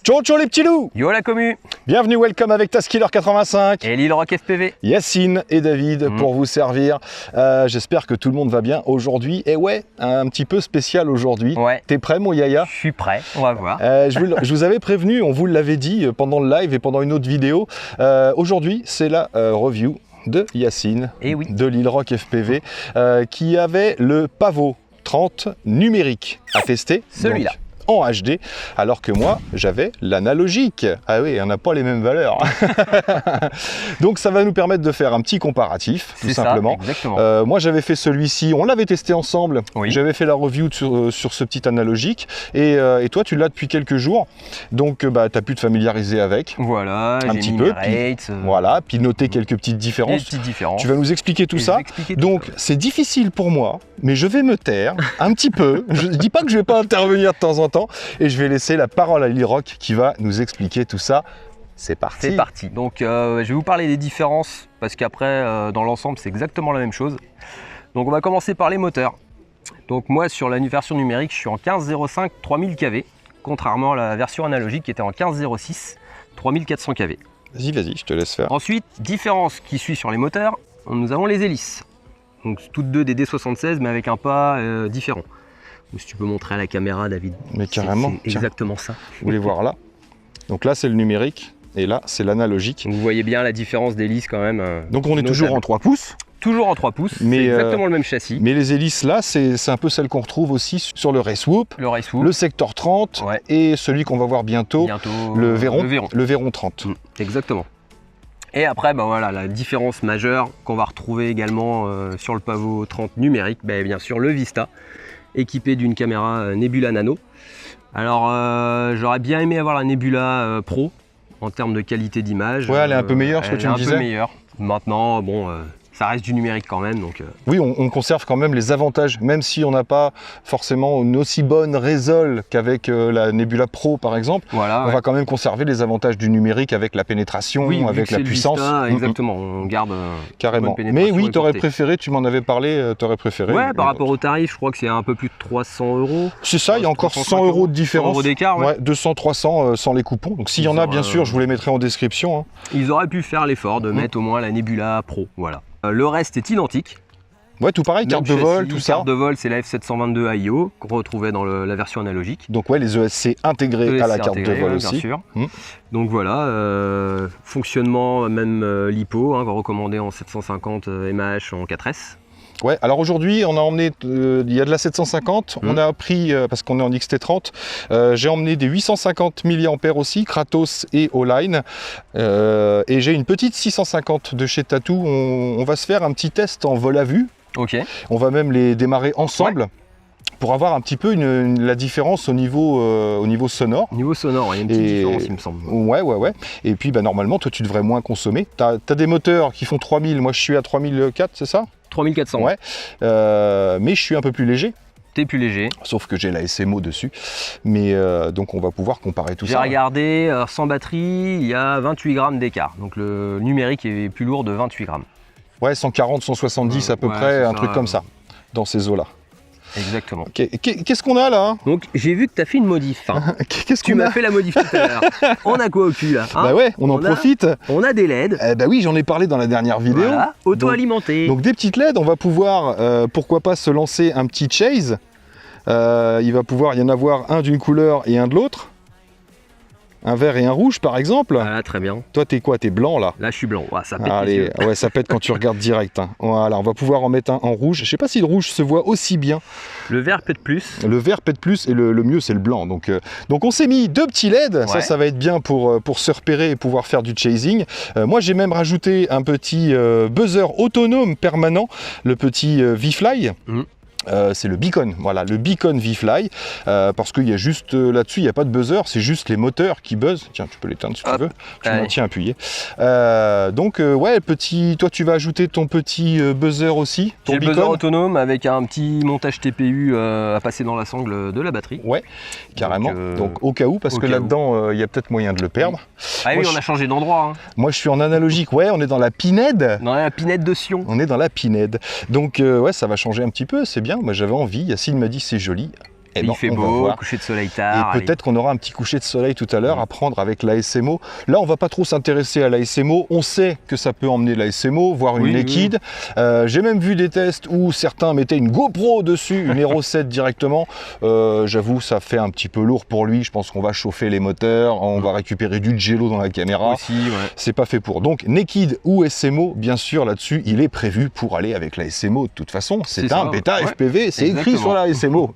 Ciao ciao les petits loups! Yo la commu! Bienvenue, welcome avec Taskiller 85 et Lille Rock FPV. Yacine et David pour vous servir. J'espère que tout le monde va bien aujourd'hui. Et ouais, un petit peu spécial aujourd'hui. Ouais. T'es prêt mon Yaya? Je suis prêt, on va voir. Je vous avais prévenu, on vous l'avait dit pendant le live et pendant une autre vidéo. Aujourd'hui, c'est la review de Yacine, oui. de Lille Rock FPV, qui avait le Pavo 30 numérique à tester. Celui-là. En HD, alors que moi j'avais l'analogique. Ah oui, on n'a pas les mêmes valeurs. Donc ça va nous permettre de faire un petit comparatif, tout simplement. Moi j'avais fait celui-ci, on l'avait testé ensemble. Oui. J'avais fait la review sur ce petit analogique. Et toi tu l'as depuis quelques jours. Donc tu as pu te familiariser avec. Voilà, un petit peu. Voilà, puis noter quelques petites différences. Tu vas nous expliquer tout ça. Donc c'est difficile pour moi, mais je vais me taire un petit peu. Je ne dis pas que je ne vais pas intervenir de temps en temps. Et je vais laisser la parole à Lille Rock qui va nous expliquer tout ça. C'est parti. C'est parti. Donc je vais vous parler des différences parce qu'après dans l'ensemble c'est exactement la même chose. Donc on va commencer par les moteurs. Donc moi sur la version numérique je suis en 15.05 3000 kV contrairement à la version analogique qui était en 15.06 3400 kV. Vas-y, je te laisse faire. Ensuite, différence qui suit sur les moteurs, nous avons les hélices. Donc toutes deux des D76 mais avec un pas différent. Si tu peux montrer à la caméra, David. Mais carrément. C'est exactement ça. Vous voulez voir là? Donc là, c'est le numérique et là, c'est l'analogique. Vous voyez bien la différence d'hélice quand même. Donc on est toujours en 3 pouces. Toujours en 3 pouces, c'est exactement le même châssis. Mais les hélices là, c'est un peu celles qu'on retrouve aussi sur le Racewhoop, le Sector 30 et celui qu'on va voir bientôt, le Véron 30. Exactement. Et après, voilà, la différence majeure qu'on va retrouver également sur le Pavo 30 numérique, bien sûr le Vista, équipé d'une caméra Nebula Nano. Alors j'aurais bien aimé avoir la Nebula Pro en termes de qualité d'image. Ouais, elle est un peu meilleure, ce que tu me disais. Un peu meilleure. Maintenant, bon, ça reste du numérique quand même. Donc, Oui, on conserve quand même les avantages, même si on n'a pas forcément une aussi bonne résol qu'avec la Nebula Pro par exemple. Voilà, on va quand même conserver les avantages du numérique avec la pénétration, avec la puissance. Vista, exactement, on garde carrément. Mais oui, tu aurais préféré, tu m'en avais parlé, tu aurais préféré. Ouais, par rapport au tarif, je crois que c'est un peu plus de 300 €. C'est ça, il y a encore 100 € de différence. 100 € d'écart, ouais. 200-300 sans les coupons. Donc s'il y en a, bien sûr, je vous les mettrai en description. Ils auraient pu faire l'effort de mettre au moins la Nebula Pro, voilà. Le reste est identique. Ouais, tout pareil, carte de vol, tout ça. Carte de vol, c'est la F722 AIO qu'on retrouvait dans la version analogique. Donc ouais, les ESC intégrés à la carte de vol aussi. Bien sûr. Donc voilà, fonctionnement même LiPo, recommandé en 750 mAh en 4S. Ouais, alors aujourd'hui, on a emmené, il y a de la 750, on a pris, parce qu'on est en XT30, j'ai emmené des 850 mAh aussi, Kratos et Oline, et j'ai une petite 650 de chez Tattoo. On va se faire un petit test en vol à vue. Ok. On va même les démarrer ensemble. Pour avoir un petit peu la différence au niveau sonore. Niveau sonore, il y a une petite différence, il me semble. Ouais. Et puis normalement, toi tu devrais moins consommer. Tu as des moteurs qui font 3000, moi je suis à 3004, c'est ça? 3400. Ouais. Mais je suis un peu plus léger. T'es plus léger. Sauf que j'ai la SMO dessus. Mais donc on va pouvoir comparer tout ça. J'ai regardé, sans batterie, il y a 28 grammes d'écart. Donc le numérique est plus lourd de 28 grammes. Ouais, 140, 170 à peu près, un truc comme ça, dans ces eaux-là. Exactement. Qu'est-ce qu'on a là? Donc j'ai vu que tu as fait une modif. Qu'est-ce tu m'as fait la modif tout à l'heure. On a quoi au cul là? Bah ouais, on en profite. On a des LED. Bah oui, j'en ai parlé dans la dernière vidéo. Voilà, auto-alimenté. Donc des petites LED, on va pouvoir, pourquoi pas se lancer un petit chase. Il va pouvoir y en avoir un d'une couleur et un de l'autre. Un vert et un rouge par exemple. Voilà, très bien. Toi t'es quoi? T'es blanc là? Là je suis blanc, ça pète. Allez, ouais, ça pète quand tu regardes direct. Voilà, on va pouvoir en mettre un en rouge. Je sais pas si le rouge se voit aussi bien. Le vert pète plus. Le vert pète plus et le mieux c'est le blanc. Donc on s'est mis 2 petits LED, ça va être bien pour se repérer et pouvoir faire du chasing. Moi j'ai même rajouté un petit buzzer autonome permanent, le petit V-Fly. C'est le Beacon, voilà, le Beacon V-Fly, parce qu'il y a juste là-dessus, il n'y a pas de buzzer, c'est juste les moteurs qui buzzent. Tiens, tu peux l'éteindre si tu veux, tu maintiens appuyé. Donc, ouais, toi tu vas ajouter ton petit buzzer aussi, ton Beacon. Le buzzer autonome avec un petit montage TPU à passer dans la sangle de la batterie. Ouais, carrément, donc au cas où, parce que là-dedans, il y a peut-être moyen de le perdre. Ah oui, on a changé d'endroit. Moi je suis en analogique, ouais, on est dans la Pinhead. Dans la Pinhead de Sion. On est dans la Pinhead. Donc, ouais, ça va changer un petit peu, c'est bien. Moi j'avais envie, Yacine m'a dit c'est joli, Eh il ben, fait on va beau, voir. coucher de soleil tard. Et peut-être qu'on aura un petit coucher de soleil tout à l'heure à prendre avec l'ASMO. Là, on va pas trop s'intéresser à l'ASMO. On sait que ça peut emmener l'ASMO, voire une Oui, Naked. J'ai même vu des tests où certains mettaient une GoPro dessus, une Hero 7 directement. J'avoue, ça fait un petit peu lourd pour lui. Je pense qu'on va chauffer les moteurs, on va récupérer du jello dans la caméra. Aussi, ouais. C'est pas fait pour. Donc, Naked ou SMO, bien sûr, là-dessus, il est prévu pour aller avec la SMO. De toute façon, c'est un ça, bêta ouais. FPV, c'est écrit Exactement. sur la SMO.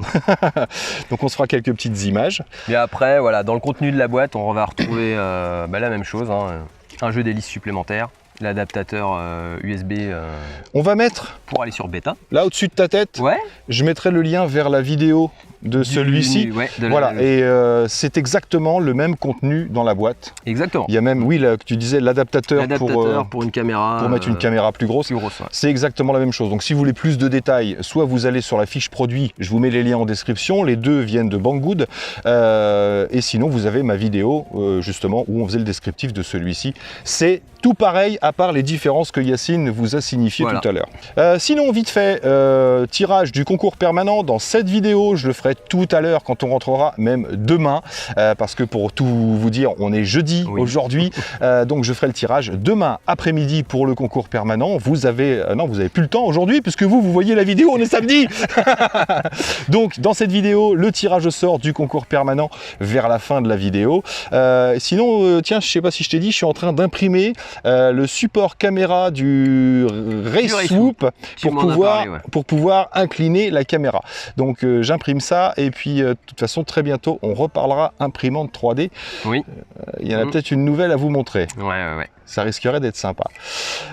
Donc, on se fera quelques petites images. Et après, voilà, dans le contenu de la boîte, on va retrouver la même chose, hein, un jeu d'hélice supplémentaire, l'adaptateur USB On va mettre, pour aller sur bêta. là au-dessus de ta tête, Ouais. je mettrai le lien vers la vidéo de celui-ci. Ouais, de la- Voilà, et c'est exactement le même contenu dans la boîte. Exactement. Il y a même, oui, là, que tu disais, l'adaptateur Pour une caméra. pour mettre une caméra plus grosse. plus grosse. Ouais. C'est exactement la même chose. Donc si vous voulez plus de détails, soit vous allez sur la fiche produit, je vous mets les liens en description, les deux viennent de Banggood, et sinon vous avez ma vidéo justement où on faisait le descriptif de celui-ci. C'est tout pareil à part les différences que Yacine vous a signifiées Voilà. tout à l'heure. Sinon vite fait, tirage du concours permanent dans cette vidéo, je le ferai tout à l'heure quand on rentrera, même demain, parce que pour tout vous dire, on est jeudi aujourd'hui, donc je ferai le tirage demain après-midi pour le concours permanent. Vous avez, non, vous avez plus le temps aujourd'hui puisque vous voyez la vidéo, on est samedi. Donc dans cette vidéo, le tirage au sort du concours permanent vers la fin de la vidéo. Sinon, tiens, je sais pas si je t'ai dit, je suis en train d'imprimer le support caméra du Race Swoop pour pouvoir incliner la caméra. Donc j'imprime ça et puis de toute façon très bientôt on reparlera imprimante 3D. Oui. Il y en a peut-être une nouvelle à vous montrer. Ouais. Ça risquerait d'être sympa.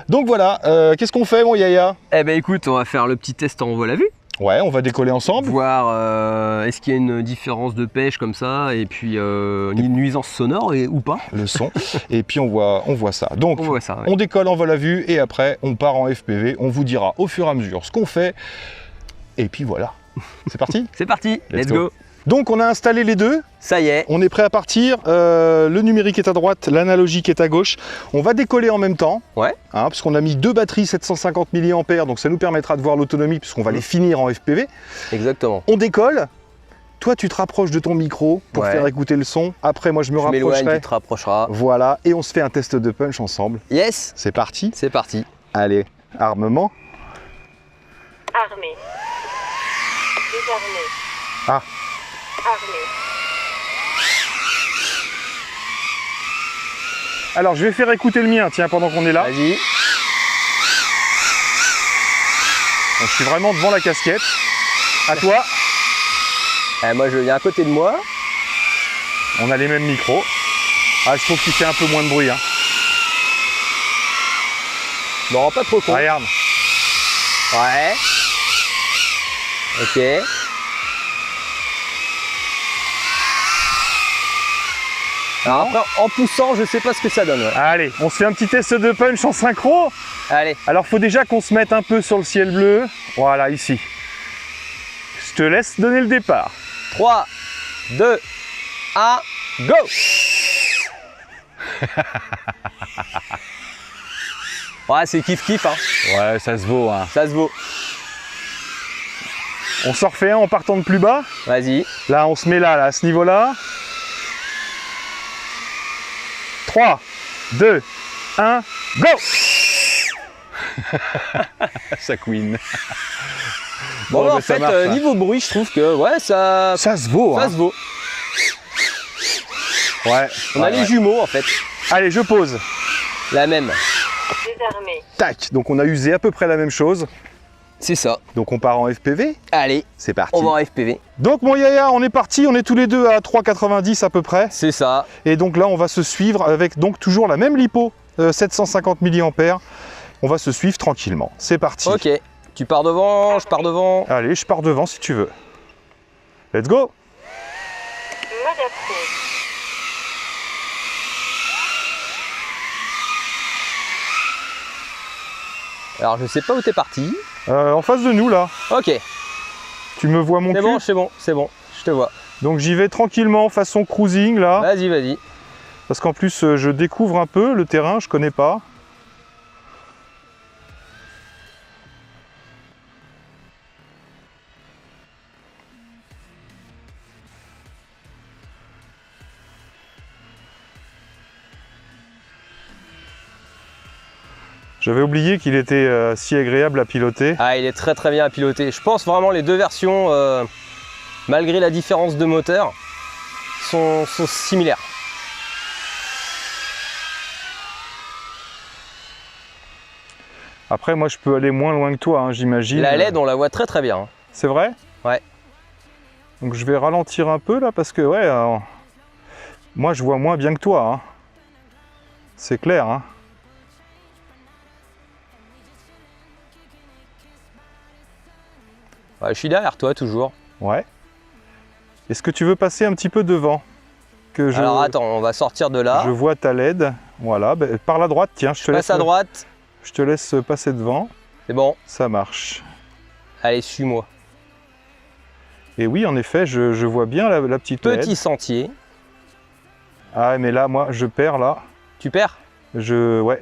Donc voilà, qu'est-ce qu'on fait mon Yaya? Eh ben écoute, on va faire le petit test en vol à vue. Ouais, on va décoller ensemble. Voir est-ce qu'il y a une différence de pêche comme ça et puis une nuisance sonore ou pas. Le son. Et puis on voit ça. Donc On voit ça. Ouais. on décolle en vol à vue et après on part en FPV. On vous dira au fur et à mesure ce qu'on fait. Et puis voilà. C'est parti? C'est parti, let's go. Donc on a installé les deux. Ça y est. On est prêt à partir. Le numérique est à droite, l'analogique est à gauche. On va décoller en même temps. Ouais. Parce qu'on a mis deux batteries 750 mAh. Donc ça nous permettra de voir l'autonomie puisqu'on va les finir en FPV. Exactement. On décolle. Toi, tu te rapproches de ton micro pour Ouais. faire écouter le son. Après, moi, je me m'éloigne, rapprocherai. tu te rapprocheras. Voilà, et on se fait un test de punch ensemble. Yes. C'est parti. C'est parti. Allez, armement. Armé. Désarmé. Ah. Armé. Alors, je vais faire écouter le mien, tiens, pendant qu'on est là. Vas-y. Donc, je suis vraiment devant la casquette. À toi. Moi je viens à côté de moi. On a les mêmes micros. Ah, je trouve qu'il fait un peu moins de bruit. Hein. Bon, pas trop con. Regarde. Ouais. Ok. Alors après, en poussant, je sais pas ce que ça donne. Ouais. Allez, on se fait un petit test de punch en synchro. Allez. Alors, faut déjà qu'on se mette un peu sur le ciel bleu. Voilà, ici. Je te laisse donner le départ. 3, 2, 1, go. Ouais, c'est kiff-kiff, hein. Ouais, ça se vaut. Hein. Ça se vaut. On s'en refait un en partant de plus bas. Vas-y. Là, on se met là, à ce niveau-là. 3, 2, 1, go. Ça queen. Bon, bah, en ça fait, marche, hein. niveau bruit, je trouve que ouais, ça se vaut. se vaut. Ouais. On a les jumeaux, en fait. Allez, je pose. La même. Désarmé. Tac. Donc, on a usé à peu près la même chose. C'est ça. Donc, on part en FPV. Allez, C'est parti. on va en FPV. Donc, mon Yaya, on est parti. On est tous les deux à 3,90 à peu près. C'est ça. Et donc là, on va se suivre avec donc toujours la même lipo, 750 mAh. On va se suivre tranquillement. C'est parti. Ok. Tu pars devant, je pars devant. Allez, je pars devant si tu veux. Let's go. Mode approuvé. Alors, je sais pas où t'es parti. En face de nous là, Ok. tu me vois mon C'est cul. bon, c'est bon, c'est bon. Je te vois. Donc j'y vais tranquillement, façon cruising là. Vas-y, vas-y. Parce qu'en plus, je découvre un peu le terrain, je connais pas. J'avais oublié qu'il était si agréable à piloter. Ah, il est très très bien à piloter. Je pense vraiment les deux versions, malgré la différence de moteur, sont similaires. Après, moi, je peux aller moins loin que toi, hein, j'imagine. La LED, on la voit très très bien. Hein. C'est vrai? Ouais. Donc je vais ralentir un peu là parce que ouais, moi je vois moins bien que toi. Hein. C'est clair. Hein. Ouais, je suis derrière toi toujours. Ouais. Est-ce que tu veux passer un petit peu devant que je, Alors attends, on va sortir de là. Je vois ta LED. Voilà, ben, par la droite, tiens, je te laisse. Passe à droite. Je te laisse passer devant. C'est bon. Ça marche. Allez, suis-moi. Et oui, en effet, je vois bien la petite LED. Petit sentier. Ah, mais là, moi, je perds là. Tu perds? Ouais.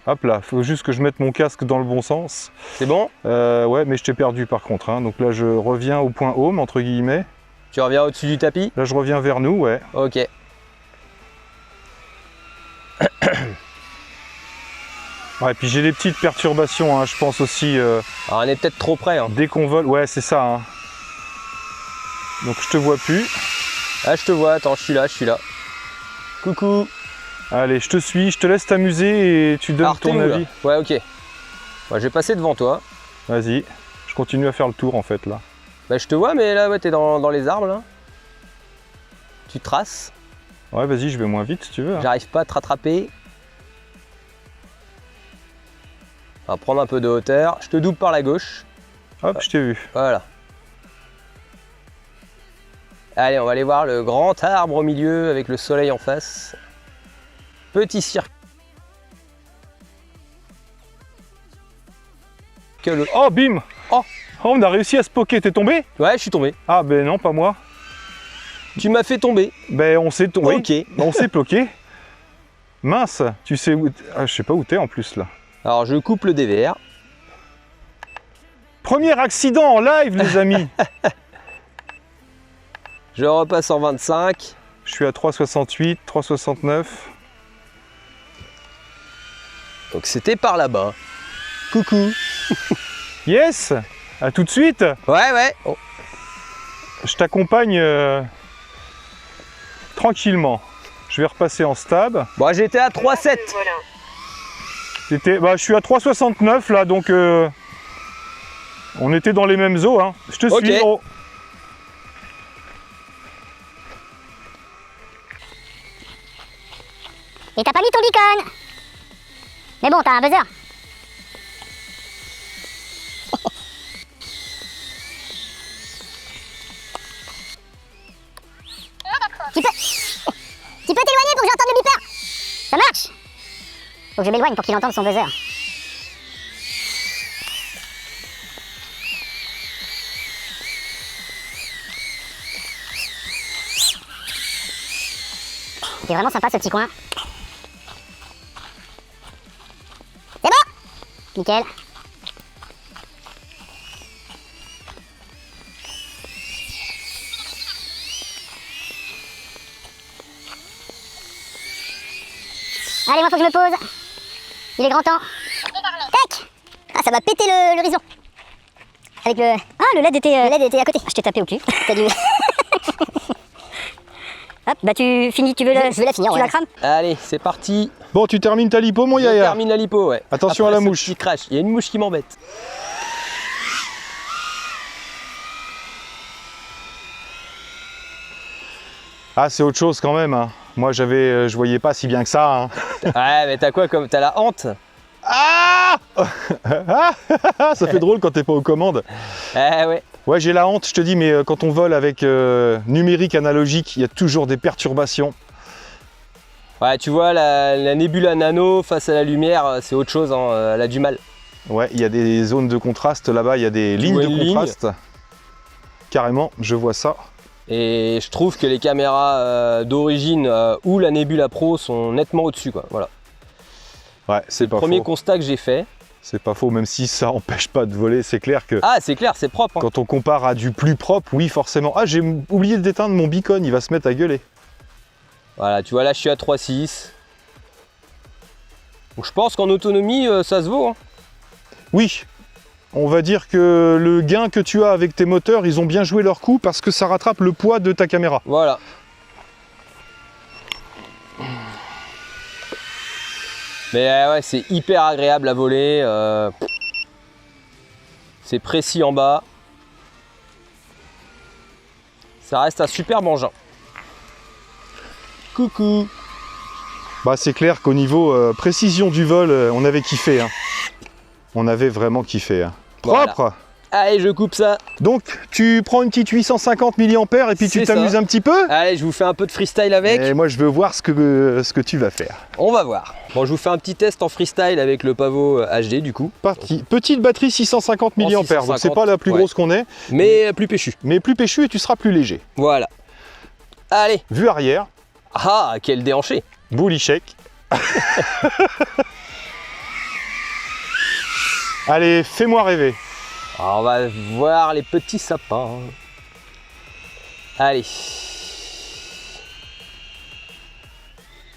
Hop là, faut juste que je mette mon casque dans le bon sens. C'est bon? Ouais, mais je t'ai perdu par contre. Hein. Donc là, je reviens au point home, entre guillemets. Tu reviens au-dessus du tapis? Là, je reviens vers nous, ouais. Ok. Ouais, puis j'ai des petites perturbations, hein, je pense aussi. Alors, on est peut-être trop près. Hein. Dès qu'on vole, ouais, c'est ça. Hein. Donc je te vois plus. Ah, je te vois, attends, je suis là. Coucou. Allez, je te suis, je te laisse t'amuser et tu donnes Alors, ton avis. Ouais, ok. Moi, je vais passer devant toi. Vas-y, je continue à faire le tour en fait là. Bah, je te vois, mais là, ouais, t'es dans les arbres là. Tu traces. Ouais, vas-y, je vais moins vite si tu veux. Hein. J'arrive pas à te rattraper. On va prendre un peu de hauteur. Je te double par la gauche. Hop, je t'ai vu. Voilà. Allez, on va aller voir le grand arbre au milieu avec le soleil en face. Petit cirque. Oh, bim. Oh, on a réussi à se poker. T'es tombé? Ouais, je suis tombé. Ah, ben non, pas moi. Tu m'as fait tomber. Ben, on s'est tombé. Ok. On s'est bloqué. Mince, tu sais où... Ah, je sais pas où t'es en plus là. Alors, je coupe le DVR. Premier accident en live, les amis. Je repasse en 25. Je suis à 3,68, 3,69. Donc, c'était par là-bas. Coucou. Yes. À tout de suite. Ouais. Oh. Je t'accompagne tranquillement. Je vais repasser en stab. Bon, j'étais à 3,7. Voilà. Je suis à 3,69 là, donc on était dans les mêmes eaux. Hein. Je te suis, gros. Et t'as pas mis ton beacon. Mais bon, t'as un buzzer. Tu peux t'éloigner pour que j'entende le beeper. Ça marche. Faut que je m'éloigne pour qu'il entende son buzzer. C'est vraiment sympa ce petit coin. C'est bon. Nickel. Allez, moi faut que je me pose. Il est grand temps. Tac. Ah, ça m'a pété l'horizon. Avec le... Ah, le LED était à côté. Je t'ai tapé au cul. T'as dû... Hop, bah tu finis, tu veux le... Je veux la finir, tu la crames. Allez, c'est parti. Bon, tu termines ta lipo, mon Je yaya. termine la lipo, ouais. Attention Après à la ce mouche. petit crash. Il y a une mouche qui m'embête. Ah, c'est autre chose quand même. Hein. Moi, je voyais pas si bien que ça. Hein. Ouais, mais t'as quoi comme... T'as la hante. Ah. Ça fait drôle quand t'es pas aux commandes. Ouais. Ouais, j'ai la honte, je te dis, mais quand on vole avec numérique analogique, il y a toujours des perturbations. Ouais, tu vois, la Nebula Nano face à la lumière, c'est autre chose, hein, elle a du mal. Ouais, il y a des zones de contraste là-bas, il y a des lignes de contraste. Carrément, je vois ça. Et je trouve que les caméras d'origine ou la Nebula Pro sont nettement au-dessus, quoi. Voilà. Ouais, c'est pas Premier faux. constat que j'ai fait. C'est pas faux, même si ça empêche pas de voler, c'est clair que... Ah, c'est clair, c'est propre. Hein. Quand on compare à du plus propre, oui, forcément. Ah, j'ai oublié d'éteindre mon beacon, il va se mettre à gueuler. Voilà, tu vois, là, je suis à 3,6. Donc, je pense qu'en autonomie, ça se vaut. Hein. Oui, on va dire que le gain que tu as avec tes moteurs, ils ont bien joué leur coup parce que ça rattrape le poids de ta caméra. Voilà. Mais ouais, c'est hyper agréable à voler. C'est précis en bas. Ça reste un superbe engin. Coucou. Bah, c'est clair qu'au niveau précision du vol, on avait kiffé. Hein. On avait vraiment kiffé. Hein. Propre. Voilà. Allez, je coupe ça. Donc, tu prends une petite 850 mAh et puis tu C'est t'amuses ça. un petit peu. Allez, je vous fais un peu de freestyle avec. Et moi, je veux voir ce que tu vas faire. On va voir. Bon, je vous fais un petit test en freestyle avec le pavot HD du coup. Parti. Petite batterie 650 mAh, donc c'est 650, pas la plus ouais. grosse qu'on ait, Mais plus péchu. mais plus péchu et tu seras plus léger. Voilà. Allez. Vue arrière, Ah, quel déhanché. bully shake. Allez, fais-moi rêver. Alors, on va voir les petits sapins. Allez.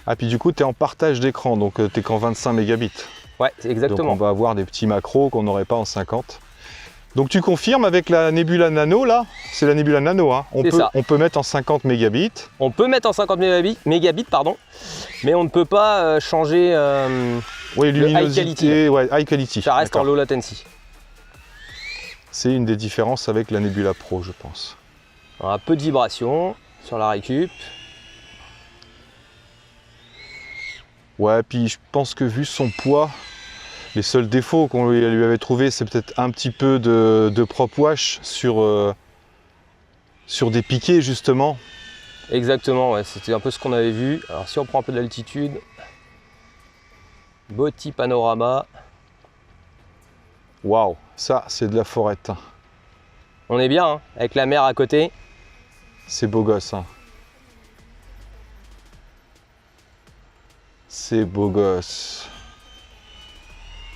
Ah, puis du coup, tu es en partage d'écran, donc tu es qu'en 25 mégabits. Ouais, c'est exactement. Donc on va avoir des petits macros qu'on n'aurait pas en 50. Donc tu confirmes avec la Nebula Nano là, c'est la Nebula Nano, hein. C'est ça. On peut mettre en 50 mégabits. On peut mettre en 50 mégabits, pardon, mais on ne peut pas changer. Oui, Le high luminosité, ouais, high quality. Ça reste en D'accord. low latency. C'est une des différences avec la Nebula Pro, je pense. Alors, un peu de vibration sur la récup. Ouais, puis je pense que vu son poids, les seuls défauts qu'on lui avait trouvé, c'est peut-être un petit peu de prop wash sur des piquets justement. Exactement, ouais, c'était un peu ce qu'on avait vu. Alors si on prend un peu de l'altitude, beau petit panorama. Waouh, ça c'est de la forêt. Hein. On est bien, hein, avec la mer à côté. C'est beau gosse. Hein. C'est beau gosse.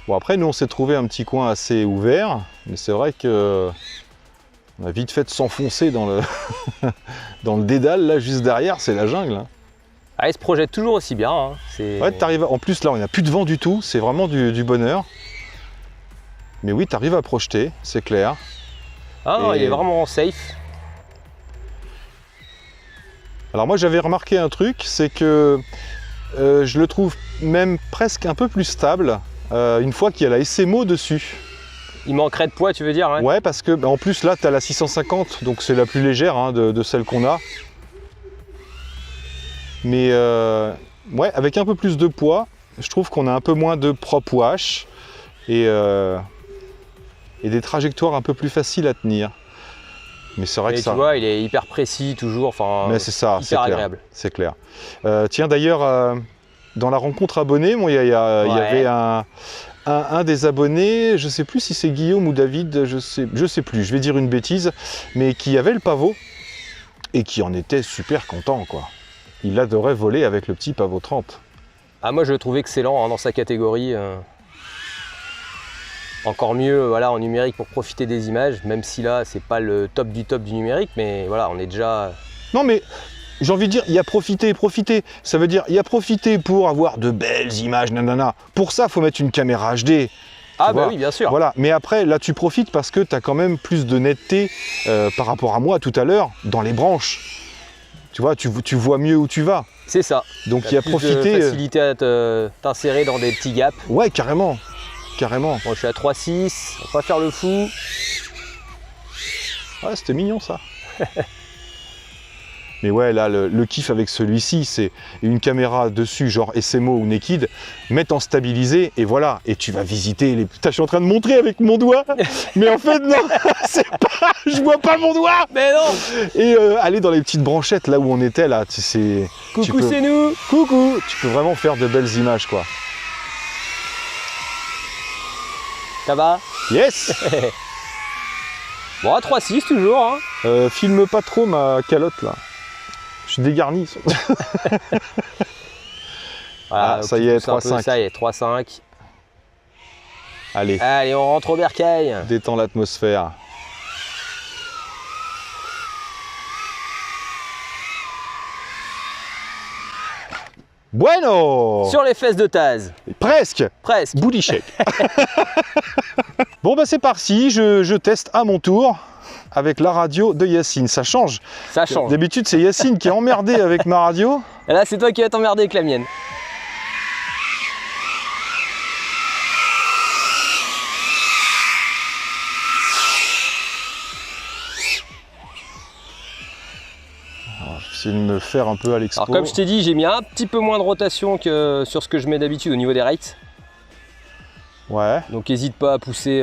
Bon après nous on s'est trouvé un petit coin assez ouvert, mais c'est vrai que on a vite fait de s'enfoncer dans le dans le dédale là juste derrière, c'est la jungle. Hein. Ah, il se projette toujours aussi bien. Hein. Ouais, t'arrives en plus là on n'a plus de vent du tout, c'est vraiment du bonheur. Mais oui, tu arrives à projeter, c'est clair. Ah non, Et- il est vraiment safe. Alors moi j'avais remarqué un truc, c'est que je le trouve même presque un peu plus stable une fois qu'il y a la SMO dessus. Il manquerait de poids, tu veux dire, hein. Ouais, parce que bah, en plus là tu as la 650, donc c'est la plus légère hein, de celle qu'on a. Mais ouais, avec un peu plus de poids, je trouve qu'on a un peu moins de prop wash et des trajectoires un peu plus faciles à tenir. Mais c'est vrai Et que tu ça. vois, il est hyper précis toujours. Enfin, Mais c'est ça, c'est hyper clair. agréable. C'est clair. Tiens, d'ailleurs, dans la rencontre abonnée, bon, il y Ouais. avait un des abonnés, je sais plus si c'est Guillaume ou David, je sais plus, je vais dire une bêtise, mais qui avait le pavot et qui en était super content, quoi. Il adorait voler avec le petit pavot 30. Ah, moi je le trouve excellent hein, dans sa catégorie. Encore mieux voilà, en numérique pour profiter des images, même si là c'est pas le top du numérique, mais voilà, on est déjà. Non, mais j'ai envie de dire, il y a profité. Ça veut dire, il y a profité pour avoir de belles images, nanana. Pour ça, il faut mettre une caméra HD. Ah, bah vois, oui, bien sûr. Voilà, mais après, là, tu profites parce que tu as quand même plus de netteté par rapport à moi tout à l'heure dans les branches. Tu vois, tu vois mieux où tu vas. C'est ça. Donc, T'as il y a plus profité. de facilité à t'insérer dans des petits gaps. Ouais, carrément. Carrément. Moi je suis à 3,6, on va pas faire le fou. Ouais, c'était mignon ça. Mais ouais, là, le kiff avec celui-ci, c'est une caméra dessus, genre SMO ou Naked, mettre en stabilisé, et voilà. Et tu vas visiter les... Putain, je suis en train de montrer avec mon doigt, mais en fait, non, c'est pas... Je vois pas mon doigt. Mais non. Et aller dans les petites branchettes, là où on était, là, c'est... Coucou, peux- c'est nous. Coucou. Tu peux vraiment faire de belles images, quoi. Ça va? Yes. Bon, à 3,6 toujours. Hein. Filme pas trop ma calotte, là. Je suis dégarni. Voilà, Ah, ça y est, pousse un peu, 3,5. Ça y est, 3,5. Allez, Allez, on rentre au bercail. détends l'atmosphère. Bueno. Sur les fesses de Taz. Presque. Presque. Booty shake. Bon, bah c'est parti, je teste à mon tour avec la radio de Yacine. Ça change. Ça change. D'habitude, c'est Yacine qui est emmerdé avec ma radio. Et là, c'est toi qui vas t'emmerder avec la mienne. Alors, je vais essayer de me faire un peu à l'expo. Alors, comme je t'ai dit, j'ai mis un petit peu moins de rotation que sur ce que je mets d'habitude au niveau des rates. Ouais. Donc, n'hésite pas à pousser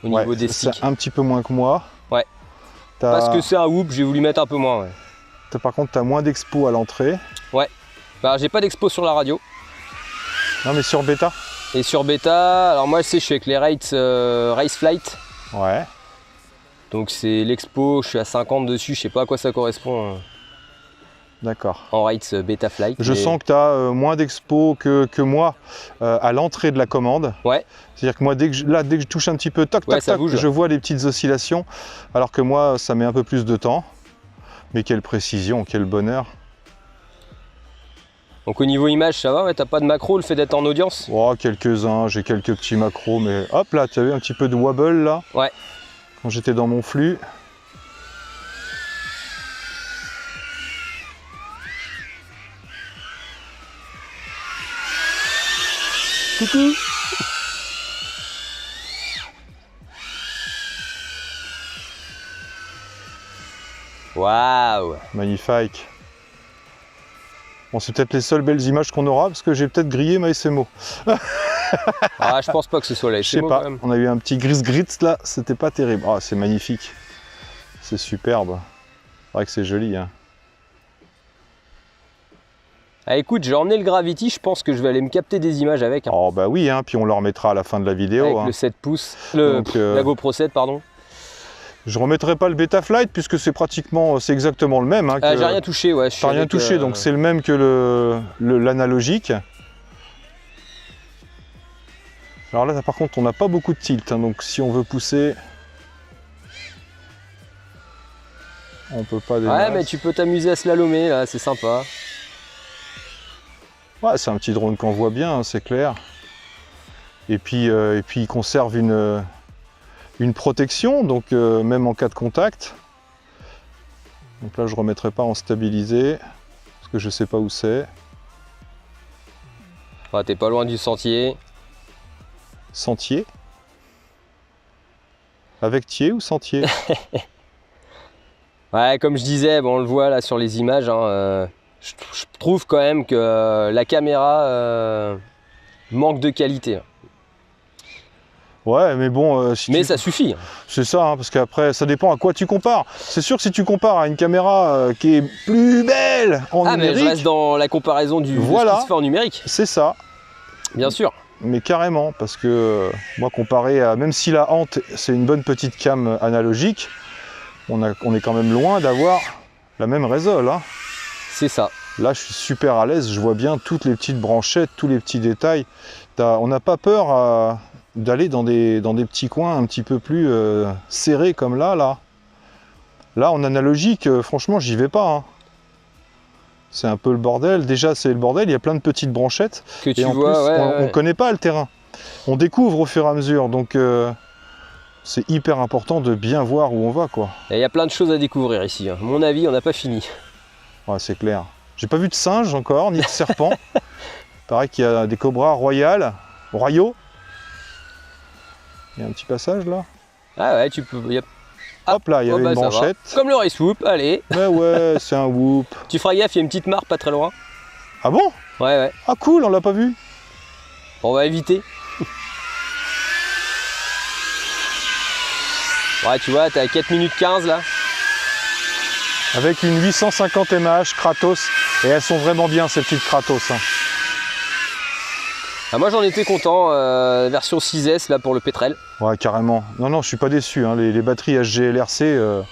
au niveau des c'est sticks. un petit peu moins que moi. Ouais. Parce que c'est un whoop, j'ai voulu mettre un peu moins. Ouais. Par contre, tu as moins d'expo à l'entrée. Ouais. Bah, j'ai pas d'expo sur la radio. Non, mais sur bêta. Et sur bêta, alors moi, je sais, je suis avec les rates Race Flight. Ouais. Donc, c'est l'expo, je suis à 50 dessus, je sais pas à quoi ça correspond D'accord. en rates Beta Flight. Je sens que tu as moins d'expo que moi à l'entrée de la commande. Ouais. C'est-à-dire que moi, dès que je touche un petit peu, toc, Ouais, toc, ça toc, bouge. je vois les petites oscillations. Alors que moi, ça met un peu plus de temps. Mais quelle précision, quel bonheur. Donc au niveau image, ça va, ouais, t'as pas de macro, le fait d'être en audience? Oh, quelques-uns, j'ai quelques petits macros, mais hop là, tu as vu un petit peu de wobble là? Ouais. Quand j'étais dans mon flux. Coucou. Waouh. Magnifique. Bon, c'est peut-être les seules belles images qu'on aura, parce que j'ai peut-être grillé ma SMO. Ah, je pense pas que ce soit la Je sais SMO pas, quand même. on a eu un petit gris-gritz là, c'était pas terrible. Ah, c'est magnifique. C'est superbe. C'est vrai que c'est joli. Hein. Ah, écoute, j'ai emmené le Gravity, je pense que je vais aller me capter des images avec. Hein. Oh bah oui, hein, puis on le remettra à la fin de la vidéo. Avec hein. le 7 pouces, la GoPro 7, pardon. Je remettrai pas le Betaflight puisque c'est pratiquement, c'est exactement le même. Hein, Ah, j'ai rien touché, ouais. T'as rien touché, donc c'est le même que l'analogique. Alors là, par contre, on n'a pas beaucoup de tilt, hein, donc si on veut pousser, on peut pas. Ouais, mais tu peux t'amuser à slalomer, là, c'est sympa. Ouais, c'est un petit drone qu'on voit bien, hein, c'est clair. Et puis il conserve une protection, donc même en cas de contact. Donc là, je ne remettrai pas en stabilisé, parce que je ne sais pas où c'est. Ouais, t'es pas loin du sentier. Sentier. Avec tier ou sentier? Ouais, comme je disais, bon, on le voit là sur les images, hein, je trouve quand même que la caméra manque de qualité. Ouais, mais bon... mais ça suffit. C'est ça, hein, parce qu'après, ça dépend à quoi tu compares. C'est sûr que si tu compares à une caméra qui est plus belle en numérique... mais je reste dans la comparaison de ce qui se fait en numérique. C'est ça. Bien sûr. Mais carrément, parce que moi, comparé à... Même si la Hante, c'est une bonne petite cam analogique, on est quand même loin d'avoir la même résol. Hein. C'est ça. Là, je suis super à l'aise, je vois bien toutes les petites branchettes, tous les petits détails. On n'a pas peur d'aller dans des petits coins un petit peu plus serrés comme là. Là, en analogique, franchement, j'y vais pas. Hein. C'est un peu le bordel. Déjà, c'est le bordel, il y a plein de petites branchettes. Que tu et en vois, plus, ouais, on ne connaît pas le terrain. On découvre au fur et à mesure, donc c'est hyper important de bien voir où on va, quoi. Il y a plein de choses à découvrir ici. Hein. À mon avis, on n'a pas fini. Ouais, c'est clair. J'ai pas vu de singe encore, ni de serpent. Pareil qu'il y a des cobras royaux. Il y a un petit passage là. Ah ouais, tu peux... Hop là, il y avait une branchette. Comme le race whoop, allez. Mais ouais, c'est un whoop. Tu feras gaffe, il y a une petite mare pas très loin. Ah bon? Ouais, ouais. Ah cool, on l'a pas vu. On va éviter. Ouais, tu vois, t'es à 4 minutes 15 là. Avec une 850 mAh Kratos. Et elles sont vraiment bien ces petites Kratos. Hein. Ah, moi j'en étais content, version 6S là pour le pétrel. Ouais, carrément. Non, non, je suis pas déçu. Hein. Les batteries HGLRC,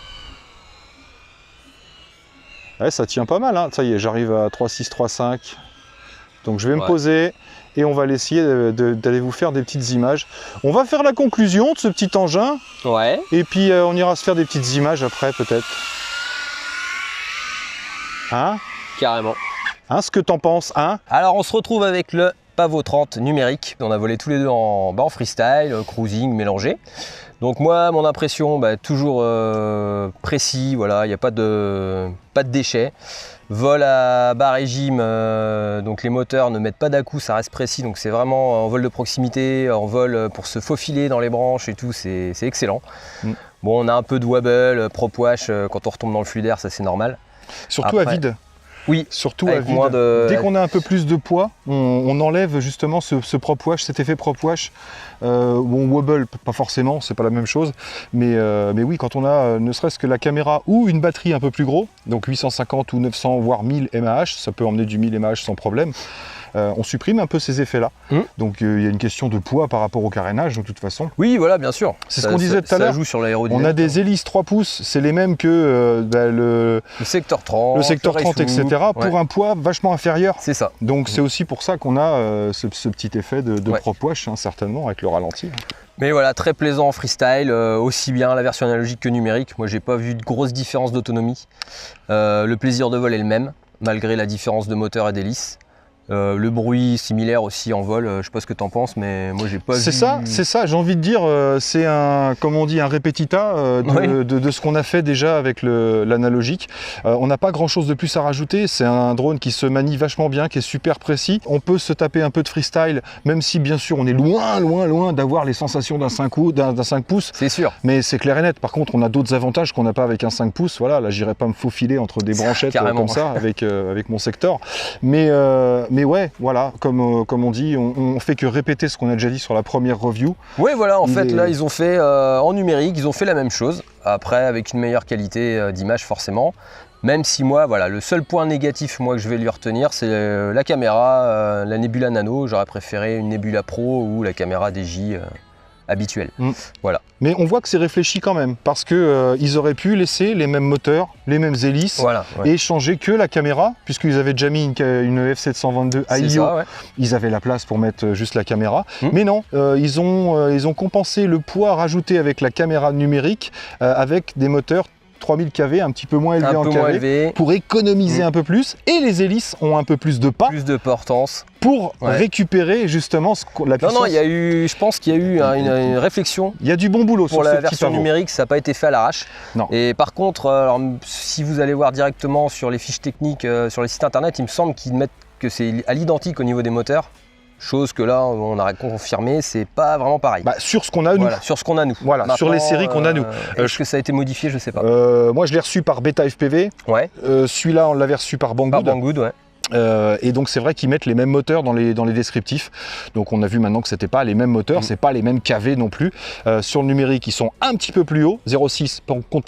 ouais, ça tient pas mal. Hein. Ça y est, j'arrive à 3.6, 3.5. Donc je vais me poser et on va essayer d'aller vous faire des petites images. On va faire la conclusion de ce petit engin. Ouais. Et puis on ira se faire des petites images après peut-être. Hein? Carrément. Hein, ce que t'en penses, hein? Alors on se retrouve avec le Pavo 30 numérique. On a volé tous les deux en freestyle, cruising, mélangé. Donc moi, mon impression, toujours précis, voilà, il n'y a pas de déchets. Vol à bas régime, donc les moteurs ne mettent pas d'à-coup, ça reste précis, donc c'est vraiment en vol de proximité, en vol pour se faufiler dans les branches et tout, c'est excellent. Bon, on a un peu de wobble, prop wash quand on retombe dans le flux d'air, ça c'est normal. Surtout à vide. Oui, surtout à vide. Dès qu'on a un peu plus de poids, on enlève justement ce prop wash, cet effet prop wash. On wobble, pas forcément, c'est pas la même chose. Mais oui, quand on a ne serait-ce que la caméra ou une batterie un peu plus gros, donc 850 ou 900 voire 1000 mAh, ça peut emmener du 1000 mAh sans problème. On supprime un peu ces effets-là. Donc il y a une question de poids par rapport au carénage de toute façon. Oui, voilà, bien sûr. C'est ce qu'on disait tout à l'heure. Ça joue sur l'aérodynamique. On a des hélices 3 pouces, c'est les mêmes que le secteur 30, le secteur 30, etc. pour un poids vachement inférieur. C'est ça. Donc c'est aussi pour ça qu'on a ce petit effet de prop wash, hein, certainement, avec le ralenti. Mais voilà, très plaisant en freestyle, aussi bien la version analogique que numérique. Moi, j'ai pas vu de grosse différence d'autonomie. Le plaisir de vol est le même, malgré la différence de moteur et d'hélice. Le bruit similaire aussi en vol, je sais pas ce que tu en penses, mais moi j'ai pas vu... C'est ça, j'ai envie de dire, c'est un, comme on dit, un répétita de ce qu'on a fait déjà avec l'analogique. On n'a pas grand chose de plus à rajouter, c'est un drone qui se manie vachement bien, qui est super précis. On peut se taper un peu de freestyle, même si bien sûr on est loin d'avoir les sensations d'un 5 pouces. C'est sûr. Mais c'est clair et net. Par contre, on a d'autres avantages qu'on n'a pas avec un 5 pouces. Voilà, là j'irai pas me faufiler entre des branchettes comme ça avec mon secteur. Mais ouais, voilà, comme on dit, on fait que répéter ce qu'on a déjà dit sur la première review. Oui, voilà, en fait, là, ils ont fait en numérique, ils ont fait la même chose. Après, avec une meilleure qualité d'image, forcément. Même si moi, voilà, le seul point négatif, moi, que je vais lui retenir, c'est la caméra, la Nebula Nano. J'aurais préféré une Nebula Pro ou la caméra DJ habituelle. Voilà. Mais on voit que c'est réfléchi quand même, parce que ils auraient pu laisser les mêmes moteurs, les mêmes hélices, et changer que la caméra, puisqu'ils avaient déjà mis une F722 AIO, ils avaient la place pour mettre juste la caméra. Mais non, ils ont compensé le poids rajouté avec la caméra numérique avec des moteurs 3000 kV, un petit peu moins élevés en kV, pour économiser un peu plus, et les hélices ont un peu plus de pas. Plus de portance. Pour récupérer justement la puissance. Non, il y a eu, je pense qu'il y a eu une réflexion. Il y a du bon boulot pour la version numérique, ça n'a pas été fait à l'arrache. Et par contre, alors, si vous allez voir directement sur les fiches techniques, sur les sites internet, il me semble qu'ils mettent que c'est à l'identique au niveau des moteurs. Chose que là, on a confirmé, c'est pas vraiment pareil. Sur ce qu'on a nous. Voilà, sur ce qu'on a nous. Voilà, maintenant, sur les séries qu'on a nous. Est-ce que ça a été modifié? Je sais pas. Moi, je l'ai reçu par Beta FPV. Ouais. Celui-là, on l'avait reçu par Banggood. Par Banggood, ouais. Et donc c'est vrai qu'ils mettent les mêmes moteurs dans les descriptifs. Donc on a vu maintenant que c'était pas les mêmes moteurs, c'est pas les mêmes KV non plus. Sur le numérique, ils sont un petit peu plus hauts, 0,6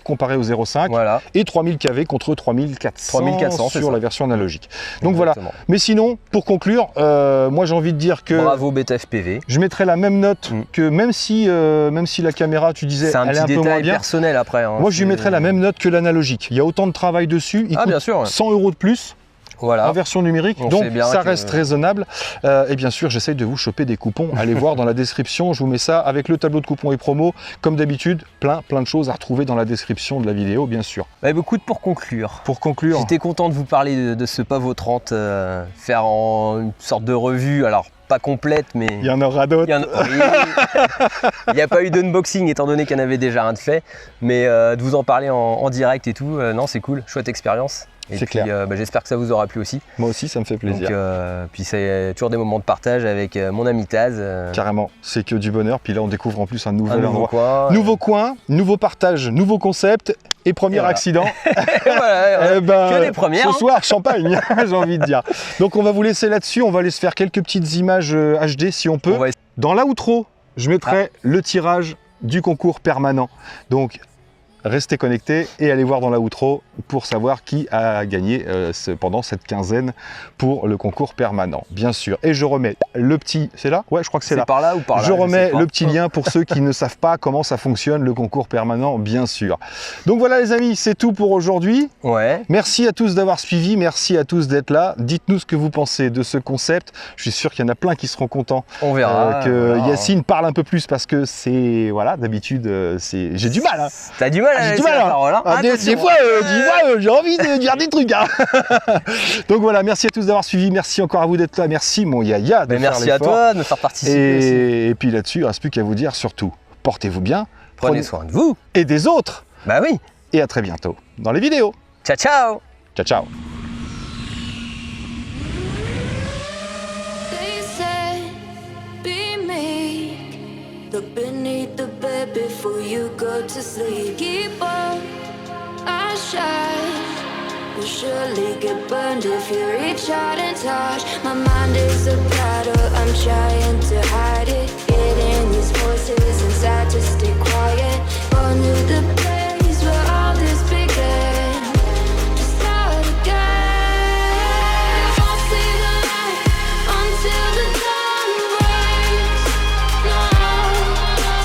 comparé au 0,5 et 3000 KV contre 3400 sur la version analogique. Donc voilà. Mais sinon, pour conclure, moi j'ai envie de dire que bravo Beta FPV. Je mettrais la même note que même si la caméra, tu disais, elle est un peu moins bien. Personnel après. Hein, moi je lui mettrais la même note que l'analogique. Il y a autant de travail dessus, il coûte bien sûr, 100 € de plus. Voilà. En version numérique, donc ça reste raisonnable. Et bien sûr, j'essaye de vous choper des coupons. Allez voir dans la description, je vous mets ça avec le tableau de coupons et promos. Comme d'habitude, plein de choses à retrouver dans la description de la vidéo, bien sûr. Écoute, pour conclure, j'étais content de vous parler de ce Pavo 30, faire une sorte de revue, alors pas complète, mais... Il y en aura d'autres. Il n'y a pas eu d'unboxing étant donné qu'il y en avait déjà un de fait, mais de vous en parler en direct et tout, non, c'est cool, chouette expérience. Et puis j'espère que ça vous aura plu aussi. Moi aussi, ça me fait plaisir. Donc, puis c'est toujours des moments de partage avec mon ami Taz. Carrément, c'est que du bonheur. Puis là, on découvre en plus un nouvel endroit. Nouveau coin, nouveau partage, nouveau concept et premier accident. Voilà, que les premières. Ce soir, champagne, j'ai envie de dire. Donc on va vous laisser là-dessus. On va aller se faire quelques petites images HD si on peut. Dans l'outro, je mettrai le tirage du concours permanent. Donc restez connectés et allez voir dans la outro pour savoir qui a gagné pendant cette quinzaine pour le concours permanent, bien sûr. Et je remets le petit... C'est là? Ouais, je crois que c'est là. C'est par là ou par là? Je remets le petit lien pour ceux qui ne savent pas comment ça fonctionne, le concours permanent, bien sûr. Donc voilà les amis, c'est tout pour aujourd'hui. Ouais. Merci à tous d'avoir suivi, merci à tous d'être là. Dites-nous ce que vous pensez de ce concept. Je suis sûr qu'il y en a plein qui seront contents. On verra. Que Yacine parle un peu plus parce que c'est... Voilà, d'habitude, j'ai du mal. Hein. T'as du mal à j'ai du laisser mal, la hein. parole. Hein. Ah, des Attention. fois, j'ai envie de dire des trucs. Hein. Donc voilà, merci à tous d'avoir suivi. Merci encore à vous d'être là. Merci mon Yaya de Mais faire merci à l'effort. toi de me faire participer aussi. Et puis là-dessus, il ne reste plus qu'à vous dire surtout, portez-vous bien. Prenez soin de vous. Et des autres. Bah oui. Et à très bientôt dans les vidéos. Ciao, ciao. Ciao, ciao. They said, be meek. Look beneath the bed before you go to sleep. Keep on, I shine. You'll surely get burned if you reach out and touch. My mind is a battle, I'm trying to hide it. Getting these voices inside to stay quiet. On to the place where all this began. To start again. Won't see the light until the dawn breaks. No,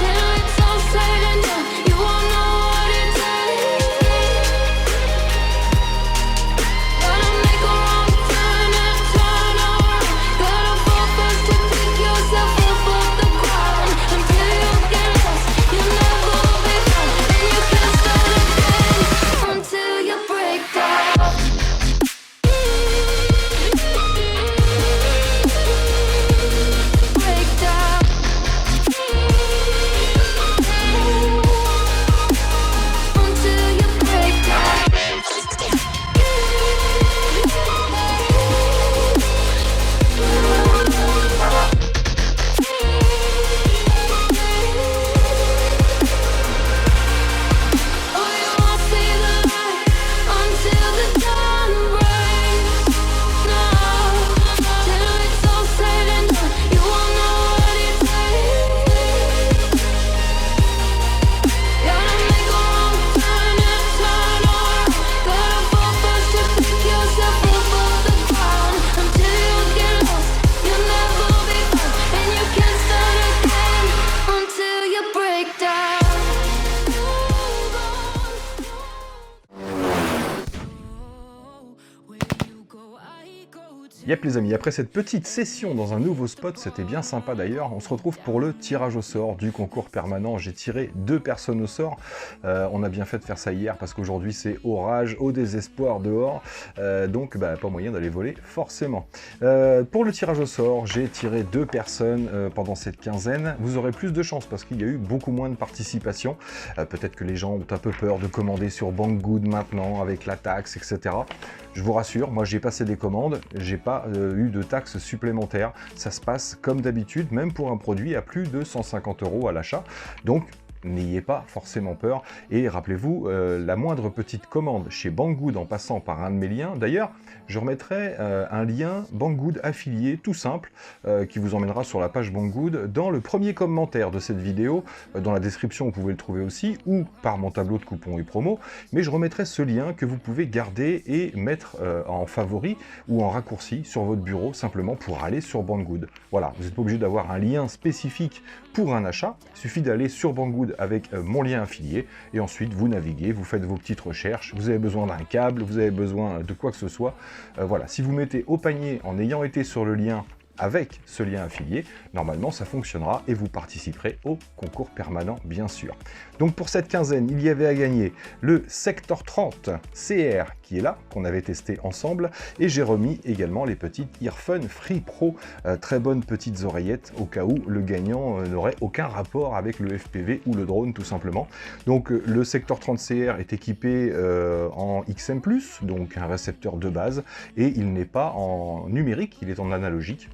till it's all said and done, you won't know what it takes. Gotta make a wrong turn and turn around. Gotta fall first to pick yourself up off the ground. Until you get lost, you'll never be found. And you can't start again until you break down. Break down. Until you break down. Oh, you won't see the light until the dawn breaks. No, till it's all said and done, you won't know what it takes. Gotta make a wrong turn and turn around. Gotta fall first to pick yourself up off the ground. Until you get lost, you'll never be found, and you can't start again until you break down. Yep les amis, après cette petite session dans un nouveau spot, c'était bien sympa d'ailleurs, on se retrouve pour le tirage au sort du concours permanent. J'ai tiré 2 personnes au sort, on a bien fait de faire ça hier parce qu'aujourd'hui c'est orage, au désespoir dehors, donc pas moyen d'aller voler forcément. Pour le tirage au sort, j'ai tiré 2 personnes pendant cette quinzaine. Vous aurez plus de chance parce qu'il y a eu beaucoup moins de participation. Peut-être que les gens ont un peu peur de commander sur Banggood maintenant avec la taxe, etc. Je vous rassure, moi j'ai passé des commandes, j'ai pas eu de taxes supplémentaires. Ça se passe comme d'habitude, même pour un produit à plus de 150 € à l'achat. Donc n'ayez pas forcément peur. Et rappelez-vous, la moindre petite commande chez Banggood en passant par un de mes liens. D'ailleurs, je remettrai un lien Banggood affilié tout simple qui vous emmènera sur la page Banggood dans le premier commentaire de cette vidéo. Dans la description, vous pouvez le trouver aussi, ou par mon tableau de coupons et promos. Mais je remettrai ce lien que vous pouvez garder et mettre en favori ou en raccourci sur votre bureau, simplement pour aller sur Banggood. Voilà, vous n'êtes pas obligé d'avoir un lien spécifique pour un achat. Il suffit d'aller sur Banggood avec mon lien affilié et ensuite vous naviguez, vous faites vos petites recherches. Vous avez besoin d'un câble, vous avez besoin de quoi que ce soit. Voilà, si vous mettez au panier en ayant été sur le lien avec ce lien affilié, normalement ça fonctionnera et vous participerez au concours permanent bien sûr. Donc pour cette quinzaine, il y avait à gagner le Sector 30 CR qui est là, qu'on avait testé ensemble, et j'ai remis également les petites Earphone Free Pro, très bonnes petites oreillettes au cas où le gagnant n'aurait aucun rapport avec le FPV ou le drone tout simplement. Donc le Sector 30 CR est équipé en XM+, donc un récepteur de base, et il n'est pas en numérique, il est en analogique.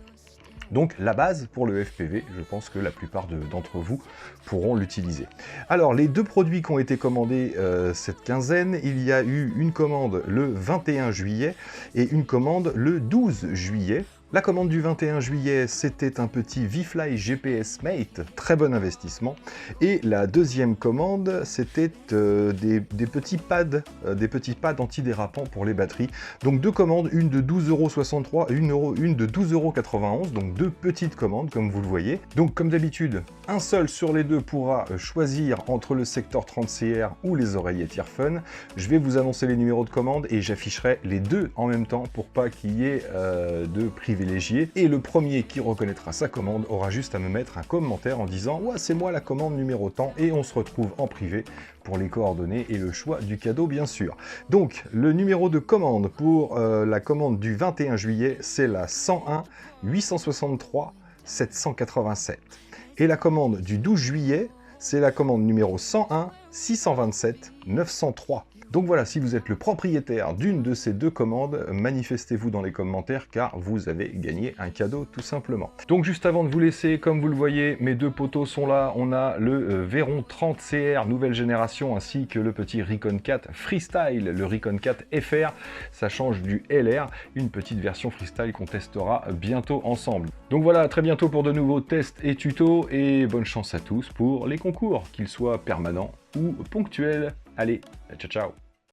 Donc la base pour le FPV, je pense que la plupart d'entre vous pourront l'utiliser. Alors les 2 produits qui ont été commandés cette quinzaine, il y a eu une commande le 21 juillet et une commande le 12 juillet. La commande du 21 juillet, c'était un petit V-Fly GPS Mate, très bon investissement. Et la deuxième commande, c'était des petits pads antidérapants pour les batteries. Donc 2 commandes, une de 12,63 € et une de 12,91 €, donc 2 petites commandes comme vous le voyez. Donc comme d'habitude, un seul sur les 2 pourra choisir entre le Sector 30 CR ou les oreillettes Earphone. Je vais vous annoncer les numéros de commande et j'afficherai les 2 en même temps pour pas qu'il y ait de privation privilégiés. Et le premier qui reconnaîtra sa commande aura juste à me mettre un commentaire en disant « Ouais, c'est moi la commande numéro tant » et on se retrouve en privé pour les coordonnées et le choix du cadeau bien sûr. Donc le numéro de commande pour la commande du 21 juillet, c'est la 101 863 787. Et la commande du 12 juillet, c'est la commande numéro 101 627 903. Donc voilà, si vous êtes le propriétaire d'une de ces deux commandes, manifestez-vous dans les commentaires car vous avez gagné un cadeau tout simplement. Donc juste avant de vous laisser, comme vous le voyez, mes deux poteaux sont là. On a le Veyron 30 CR nouvelle génération ainsi que le petit Recon 4 Freestyle, le Recon 4 FR. Ça change du LR, une petite version Freestyle qu'on testera bientôt ensemble. Donc voilà, à très bientôt pour de nouveaux tests et tutos et bonne chance à tous pour les concours, qu'ils soient permanents ou ponctuels. Allez, ciao ciao!